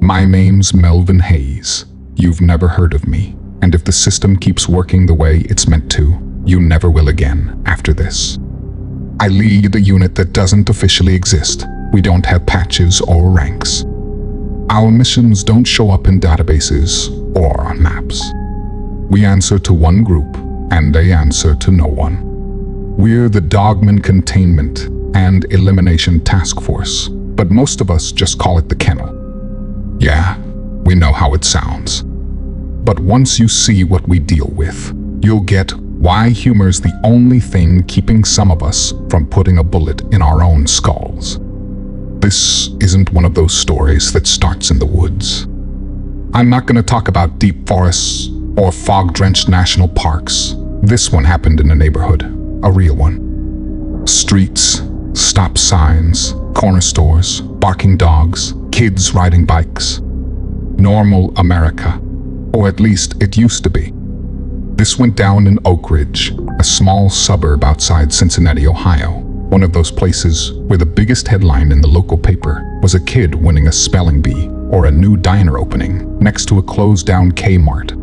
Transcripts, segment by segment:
My name's Melvin Hayes. You've never heard of me, and if the system keeps working the way it's meant to, you never will again after this. I lead a unit that doesn't officially exist. We don't have patches or ranks. Our missions don't show up in databases or on maps. We answer to one group, and they answer to no one. We're the DOGMAN Containment and Elimination Task Force, but most of us just call it the Kennel. Yeah, we know how it sounds. But once you see what we deal with, you'll get why humor's the only thing keeping some of us from putting a bullet in our own skulls. This isn't one of those stories that starts in the woods. I'm not going to talk about deep forests or fog-drenched national parks. This one happened in a neighborhood, a real one. Streets, stop signs, corner stores, barking dogs, kids riding bikes. Normal America, or at least it used to be. This went down in Oak Ridge, a small suburb outside Cincinnati, Ohio. One of those places where the biggest headline in the local paper was a kid winning a spelling bee or a new diner opening next to a closed-down Kmart.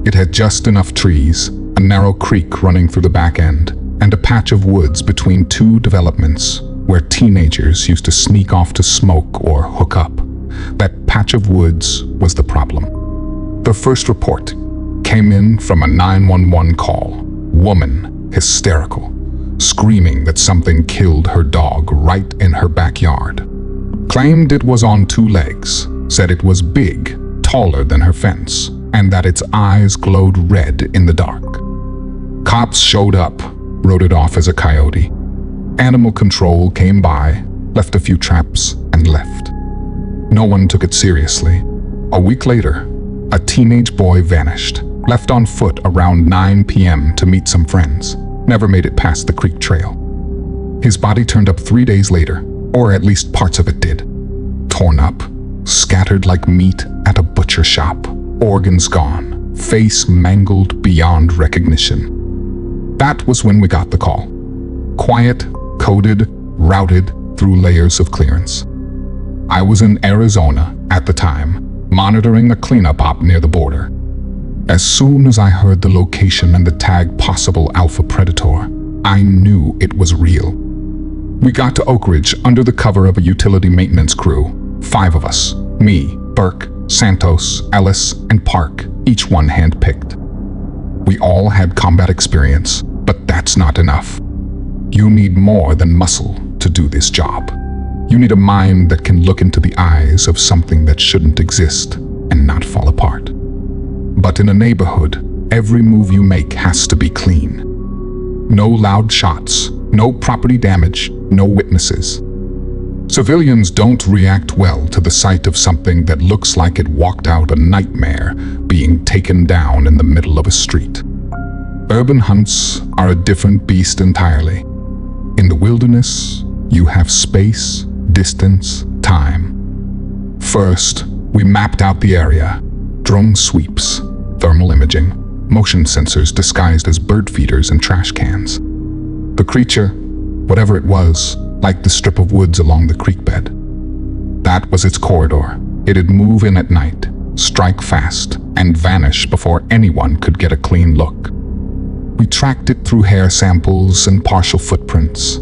It had just enough trees, a narrow creek running through the back end, and a patch of woods between two developments where teenagers used to sneak off to smoke or hook up. That patch of woods was the problem. The first report came in from a 911 call. Woman, hysterical, screaming that something killed her dog right in her backyard. Claimed it was on two legs, said it was big, taller than her fence, and that its eyes glowed red in the dark. Cops showed up, wrote it off as a coyote. Animal control came by, left a few traps, and left. No one took it seriously. A week later, a teenage boy vanished, left on foot around 9 p.m. to meet some friends. Never made it past the creek trail. His body turned up 3 days later, or at least parts of it did. Torn up, scattered like meat at a butcher shop, organs gone, face mangled beyond recognition. That was when we got the call. Quiet, coded, routed through layers of clearance. I was in Arizona at the time, monitoring a cleanup op near the border. As soon as I heard the location and the tag possible alpha predator, I knew it was real. We got to Oak Ridge under the cover of a utility maintenance crew. 5 of us, me, Burke, Santos, Ellis, and Park, each one hand-picked. We all had combat experience, but that's not enough. You need more than muscle to do this job. You need a mind that can look into the eyes of something that shouldn't exist and not fall apart. But in a neighborhood, every move you make has to be clean. No loud shots, no property damage, no witnesses. Civilians don't react well to the sight of something that looks like it walked out a nightmare being taken down in the middle of a street. Urban hunts are a different beast entirely. In the wilderness, you have space, distance, time. First, we mapped out the area. Drone sweeps, thermal imaging, motion sensors disguised as bird feeders and trash cans. The creature, whatever it was, liked the strip of woods along the creek bed. That was its corridor. It'd move in at night, strike fast, and vanish before anyone could get a clean look. We tracked it through hair samples and partial footprints.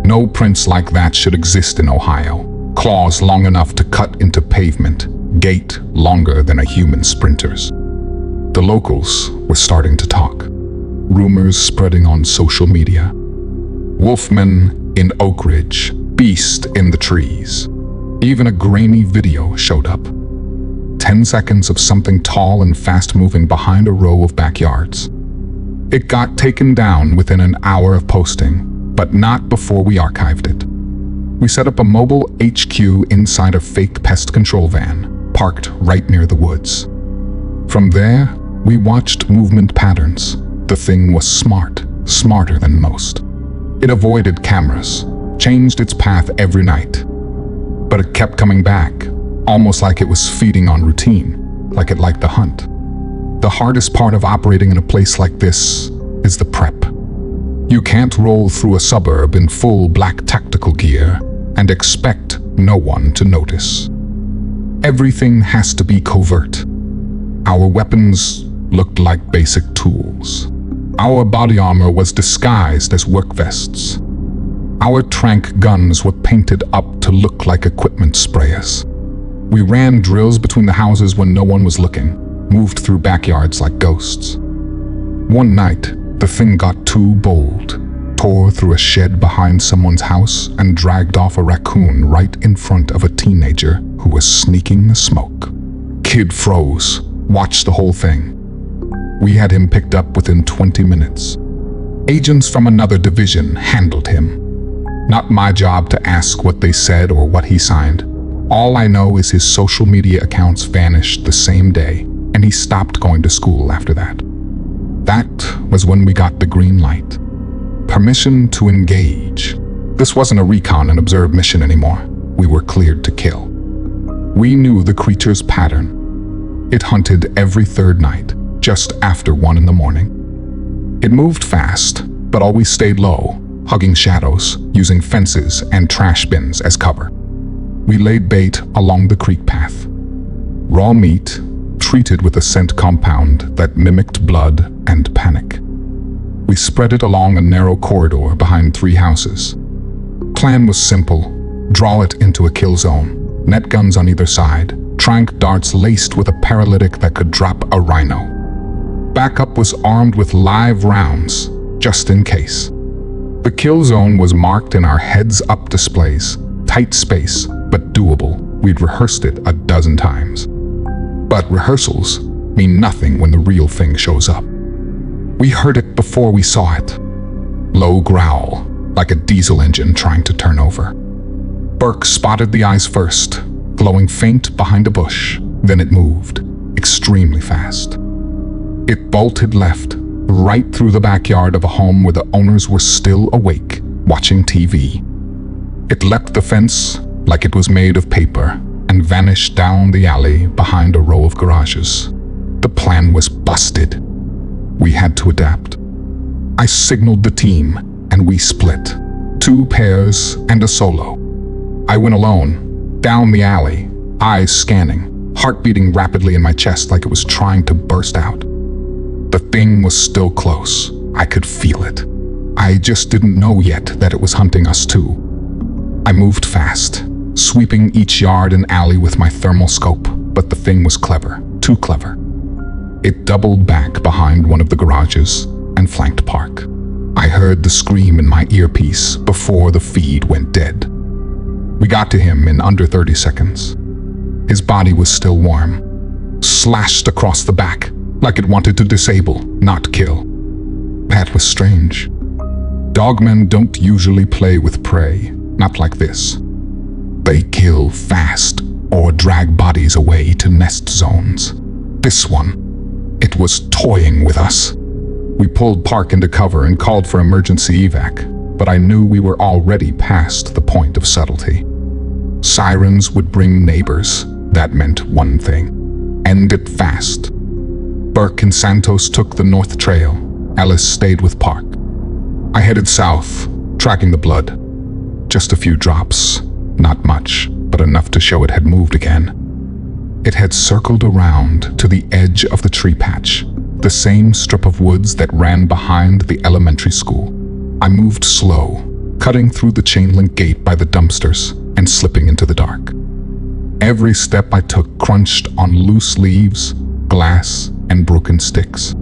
No prints like that should exist in Ohio. Claws long enough to cut into pavement, gait longer than a human sprinter's. The locals were starting to talk. Rumors spreading on social media. Wolfman in Oak Ridge, beast in the trees. Even a grainy video showed up. 10 seconds of something tall and fast-moving behind a row of backyards. It got taken down within an hour of posting, but not before we archived it. We set up a mobile HQ inside a fake pest control van, parked right near the woods. From there, we watched movement patterns. The thing was smart, smarter than most. It avoided cameras, changed its path every night. But it kept coming back, almost like it was feeding on routine, like it liked the hunt. The hardest part of operating in a place like this is the prep. You can't roll through a suburb in full black tactical gear and expect no one to notice. Everything has to be covert. Our weapons looked like basic tools. Our body armor was disguised as work vests. Our tranq guns were painted up to look like equipment sprayers. We ran drills between the houses when no one was looking, moved through backyards like ghosts. One night, the thing got too bold, tore through a shed behind someone's house and dragged off a raccoon right in front of a teenager who was sneaking the smoke. Kid froze, watched the whole thing. We had him picked up within 20 minutes. Agents from another division handled him. Not my job to ask what they said or what he signed. All I know is his social media accounts vanished the same day, and he stopped going to school after that. That was when we got the green light. Permission to engage. This wasn't a recon and observe mission anymore. We were cleared to kill. We knew the creature's pattern. It hunted every third night, just after 1 in the morning. It moved fast, but always stayed low, hugging shadows, using fences and trash bins as cover. We laid bait along the creek path. Raw meat, treated with a scent compound that mimicked blood and panic. We spread it along a narrow corridor behind 3 houses. Plan was simple: draw it into a kill zone, net guns on either side, tranq darts laced with a paralytic that could drop a rhino. Backup was armed with live rounds, just in case. The kill zone was marked in our heads-up displays, tight space, but doable. We'd rehearsed it a dozen times. But rehearsals mean nothing when the real thing shows up. We heard it before we saw it. Low growl, like a diesel engine trying to turn over. Burke spotted the eyes first, glowing faint behind a bush. Then it moved, extremely fast. It bolted left, right through the backyard of a home where the owners were still awake, watching TV. It leapt the fence like it was made of paper and vanished down the alley behind a row of garages. The plan was busted. We had to adapt. I signaled the team, and we split. 2 pairs and a solo. I went alone, down the alley, eyes scanning, heart beating rapidly in my chest like it was trying to burst out. The thing was still close. I could feel it. I just didn't know yet that it was hunting us too. I moved fast, sweeping each yard and alley with my thermal scope, but the thing was clever, too clever. It doubled back behind one of the garages and flanked Park. I heard the scream in my earpiece before the feed went dead. We got to him in under 30 seconds. His body was still warm, slashed across the back, like it wanted to disable, not kill. That was strange. Dogmen don't usually play with prey, not like this. They kill fast or drag bodies away to nest zones. This one, it was toying with us. We pulled Park into cover and called for emergency evac, but I knew we were already past the point of subtlety. Sirens would bring neighbors. That meant one thing: end it fast. Burke and Santos took the north trail. Ellis stayed with Park. I headed south, tracking the blood. Just a few drops, not much, but enough to show it had moved again. It had circled around to the edge of the tree patch, the same strip of woods that ran behind the elementary school. I moved slow, cutting through the chain-link gate by the dumpsters and slipping into the dark. Every step I took crunched on loose leaves, glass, and broken sticks.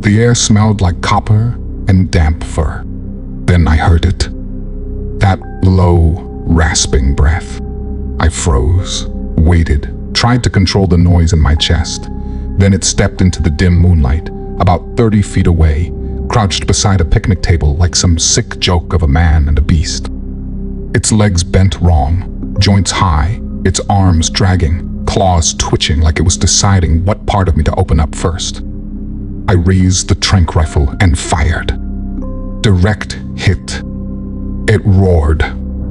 The air smelled like copper and damp fur. Then I heard it. That low, rasping breath. I froze, waited, tried to control the noise in my chest. Then it stepped into the dim moonlight, about 30 feet away, crouched beside a picnic table like some sick joke of a man and a beast. Its legs bent wrong, joints high, its arms dragging, claws twitching like it was deciding what part of me to open up first. I raised the tranq rifle and fired. Direct hit. It roared,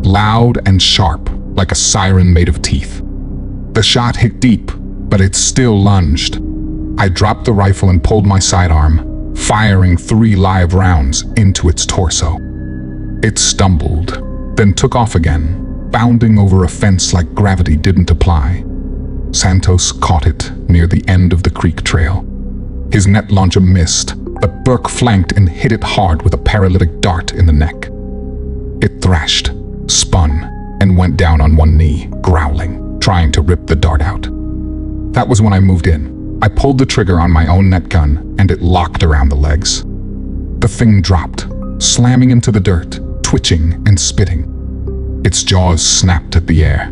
loud and sharp, like a siren made of teeth. The shot hit deep, but it still lunged. I dropped the rifle and pulled my sidearm, firing 3 live rounds into its torso. It stumbled, then took off again, bounding over a fence like gravity didn't apply. Santos caught it near the end of the creek trail. His net launcher missed, but Burke flanked and hit it hard with a paralytic dart in the neck. It thrashed, spun, and went down on one knee, growling, trying to rip the dart out. That was when I moved in. I pulled the trigger on my own net gun, and it locked around the legs. The thing dropped, slamming into the dirt, twitching and spitting. Its jaws snapped at the air.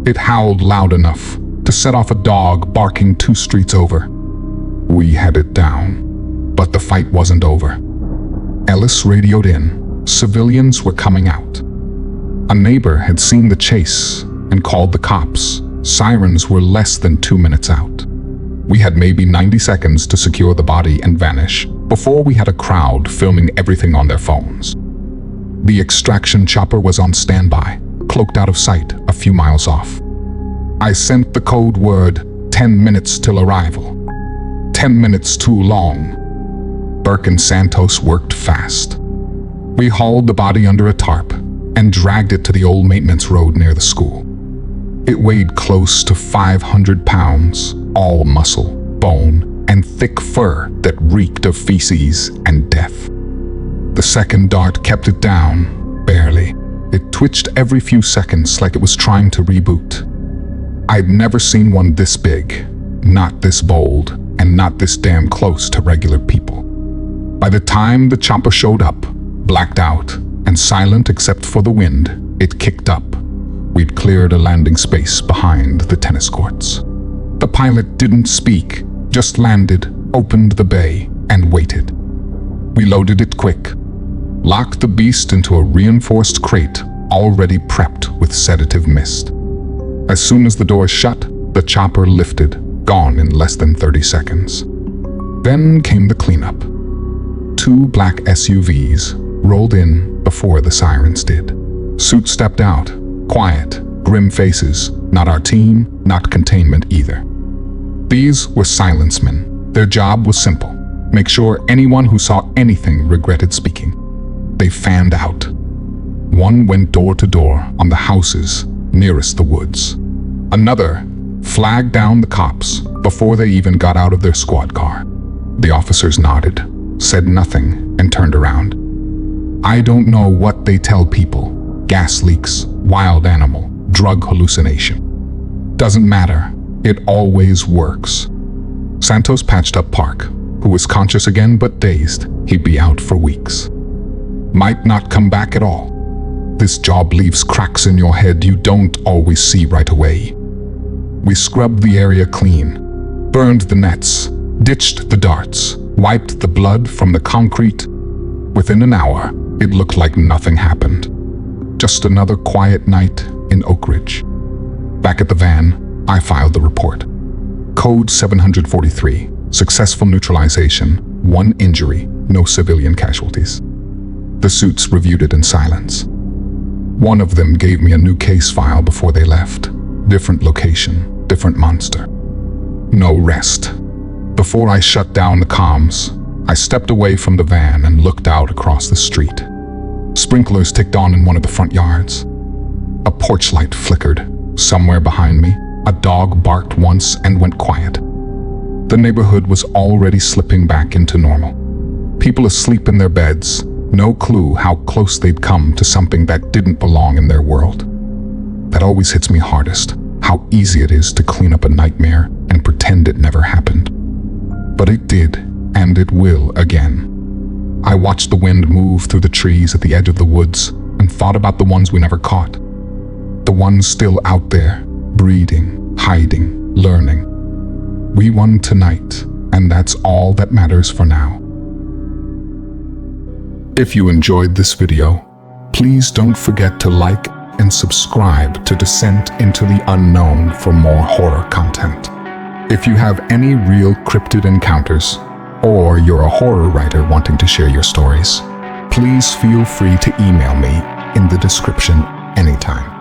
It howled loud enough to set off a dog barking 2 streets over. We had it down, but the fight wasn't over. Ellis radioed in. Civilians were coming out. A neighbor had seen the chase and called the cops. Sirens were less than 2 minutes out. We had maybe 90 seconds to secure the body and vanish before we had a crowd filming everything on their phones. The extraction chopper was on standby, cloaked out of sight a few miles off. I sent the code word, 10 minutes till arrival. 10 minutes too long. Burke and Santos worked fast. We hauled the body under a tarp and dragged it to the old maintenance road near the school. It weighed close to 500 pounds, all muscle, bone, and thick fur that reeked of feces and death. The second dart kept it down, barely. It twitched every few seconds like it was trying to reboot. I'd never seen one this big, not this bold, and not this damn close to regular people. By the time the chopper showed up, blacked out, and silent except for the wind, it kicked up. We'd cleared a landing space behind the tennis courts. The pilot didn't speak, just landed, opened the bay, and waited. We loaded it quick, locked the beast into a reinforced crate already prepped with sedative mist. As soon as the door shut, the chopper lifted, gone in less than 30 seconds. Then came the cleanup. 2 black SUVs rolled in before the sirens did. Suits stepped out, quiet, grim faces, not our team, not containment either. These were silence men. Their job was simple: make sure anyone who saw anything regretted speaking. They fanned out. One went door to door on the houses nearest the woods. Another flagged down the cops before they even got out of their squad car. The officers nodded, said nothing, and turned around. I don't know what they tell people: gas leaks, wild animal, drug hallucination. Doesn't matter, it always works. Santos patched up Park, who was conscious again but dazed. He'd be out for weeks. Might not come back at all. This job leaves cracks in your head you don't always see right away. We scrubbed the area clean, burned the nets, ditched the darts, wiped the blood from the concrete. Within an hour, it looked like nothing happened. Just another quiet night in Oak Ridge. Back at the van, I filed the report. Code 743, successful neutralization, 1 injury, no civilian casualties. The suits reviewed it in silence. One of them gave me a new case file before they left. Different location, different monster. No rest. Before I shut down the comms, I stepped away from the van and looked out across the street. Sprinklers ticked on in one of the front yards. A porch light flickered. Somewhere behind me, a dog barked once and went quiet. The neighborhood was already slipping back into normal. People asleep in their beds, no clue how close they'd come to something that didn't belong in their world. That always hits me hardest, how easy it is to clean up a nightmare and pretend it never happened. But it did, and it will again. I watched the wind move through the trees at the edge of the woods and thought about the ones we never caught. The ones still out there, breeding, hiding, learning. We won tonight, and that's all that matters for now. If you enjoyed this video, please don't forget to like and subscribe to Descent into the Unknown for more horror content. If you have any real cryptid encounters, or you're a horror writer wanting to share your stories, please feel free to email me in the description anytime.